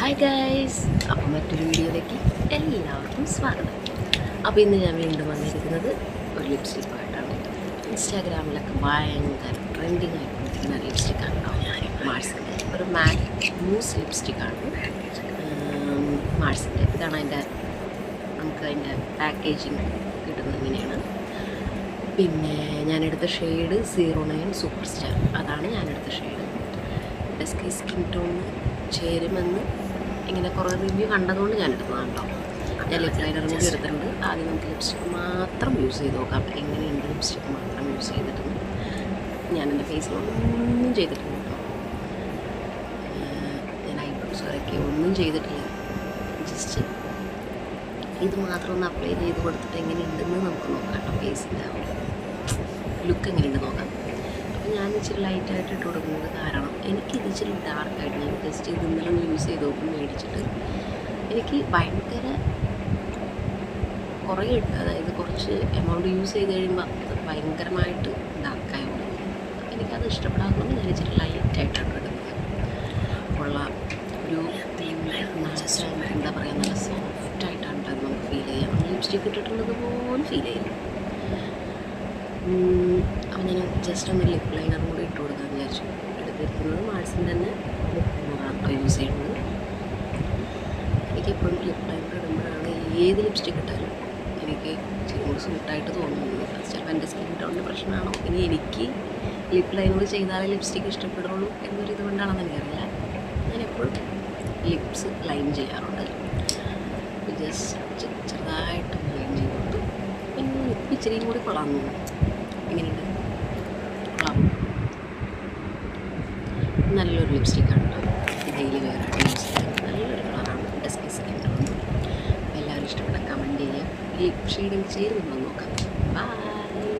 Hi guys, അപ്പോൾ മറ്റൊരു വീഡിയോയിലേക്ക് എല്ലാവർക്കും സ്വാഗതം. അപ്പോൾ ഇന്ന് ഞാൻ വീണ്ടും വന്നിരിക്കുന്നത് ഒരു ലിപ്സ്റ്റിക്കുമായിട്ടാണ്. ഇൻസ്റ്റാഗ്രാമിലൊക്കെ ഭയങ്കര ട്രെൻഡിങ് ആയിക്കൊണ്ടിരിക്കുന്ന ലിപ്സ്റ്റിക്കാണ് കേട്ടോ. മാർസിൻ്റെ ഒരു മാറ്റ് മൂസ് ലിപ്സ്റ്റിക്കാണ് മാർസിൻ്റെ. ഇതാണ് നമുക്ക് അതിൻ്റെ പാക്കേജിങ് കിട്ടുന്നത് ഇങ്ങനെയാണ്. പിന്നെ ഞാനെടുത്ത ഷെയ്ഡ് 09 സൂപ്പർ സ്റ്റാർ, അതാണ് ഞാനെടുത്ത ഷെയ്ഡ്. ഡസ്കി സ്കിൻ ടോണ് ചേരുമെന്ന് ഇങ്ങനെ കുറേ റിവ്യൂ കണ്ടതുകൊണ്ട് ഞാൻ എടുത്തതാണ് കേട്ടോ. ഞാൻ ലിപ് ലൈനർ കൂടി എടുത്തിട്ടുണ്ട്. ആദ്യം നമുക്ക് ലിപ്സ്റ്റിക്ക് മാത്രം യൂസ് ചെയ്ത് നോക്കാം എങ്ങനെയുണ്ട്. ലിപ്സ്റ്റിക്ക് മാത്രം യൂസ് ചെയ്തിട്ടുണ്ട്. ഞാൻ എൻ്റെ ഫേസിലൊന്നും ചെയ്തിട്ടില്ല കേട്ടോ. ഞാൻ ഐബ്രോസ് വരയ്ക്ക് ഒന്നും ചെയ്തിട്ടില്ല. ജസ്റ്റ് ഇത് മാത്രം ഒന്ന് അപ്ലൈ ചെയ്ത് കൊടുത്തിട്ട് എങ്ങനെയുണ്ടെന്ന് നമുക്ക് നോക്കാം കേട്ടോ. ഫേസിൻ്റെ ലുക്ക് എങ്ങനെയുണ്ട് നോക്കാം. അപ്പോൾ ഞാൻ ഇച്ചിരി ലൈറ്റായിട്ട് ഇട്ട് കൊടുക്കുന്നത് കാരണം എനിക്കിത് ഇച്ചിരി ഡാർക്കായിട്ട്, ഞാൻ ജസ്റ്റ് ഇത് ഇന്നലെ ഒന്ന് യൂസ് ചെയ്ത് നോക്കും മേടിച്ചിട്ട് എനിക്ക് ഭയങ്കര കുറേ അതായത് കുറച്ച് എമൗണ്ട് യൂസ് ചെയ്ത് കഴിയുമ്പോൾ അത് ഭയങ്കരമായിട്ട് ഡാർക്കായി പോകും. എനിക്കത് ഇഷ്ടപ്പെടാത്തതുകൊണ്ട് ഞാൻ ഇച്ചിരി ലൈറ്റായിട്ടാണ് ഇടുന്നത്. ഉള്ള ഒരു എന്താ പറയുക, നല്ല സോഫ്റ്റായിട്ടാണ് അത് നമുക്ക് ഫീൽ ചെയ്യാം. ലിപ്സ്റ്റിക്ക് ഇട്ടിട്ടുള്ളത് പോലും ഫീൽ ചെയ്യും. അപ്പോൾ ഞാൻ ജസ്റ്റ് ഒന്ന് ലിപ് ലൈനർ കൂടി ഇട്ട് കൊടുക്കാമെന്ന് വിചാരിച്ചു. എടുത്തിരിക്കുന്നത് മാർസിൻ്റെ തന്നെ ലിപ് ലൈനറാണ് കേട്ടോ യൂസ് ചെയ്യുന്നത്. എനിക്കെപ്പോഴും ലിപ് ലൈനർ ഇടുമ്പോഴാണ് ഏത് ലിപ്സ്റ്റിക്ക് ഇട്ടാലും എനിക്ക് ഇച്ചിരി കൂടി സൂട്ടായിട്ട് തോന്നുന്നത്. അത് ചിലപ്പോൾ എൻ്റെ സ്കിൻ ടോണിൻ്റെ പ്രശ്നമാണോ, ഇനി എനിക്ക് ലിപ് ലൈനർ ചെയ്താലേ ലിപ്സ്റ്റിക്ക് ഇഷ്ടപ്പെടുള്ളൂ എന്നൊരു ഇതുകൊണ്ടാണെന്ന് എനിക്കറിയില്ല. ഞാൻ എപ്പോഴും ലിപ്സ് ലൈൻ ചെയ്യാറുണ്ട്. ജസ്റ്റ് ചെറുതായിട്ട് ലൈൻ ചെയ്തുകൊണ്ട് പിന്നെ ലിപ്പ് ഇച്ചിരിയും കൂടി കൊള്ളാൻ തോന്നും. എങ്ങനെയുണ്ട്? കൊള്ളാം. നല്ലൊരു ലിപ്സ്റ്റിക്കാണ് കേട്ടോ. ഡെയിലി വെയറായിട്ട് യൂസ് ചെയ്യാൻ നല്ലൊരു കളറാണ്. Dusky skin tone. എല്ലാവരും ഇഷ്ടപ്പെട്ട കമൻറ്റ് ചെയ്യുക. ലിപ് ഷെയ്ഡിങ് ചേരുന്നുണ്ടോ നോക്കാം. ബൈ.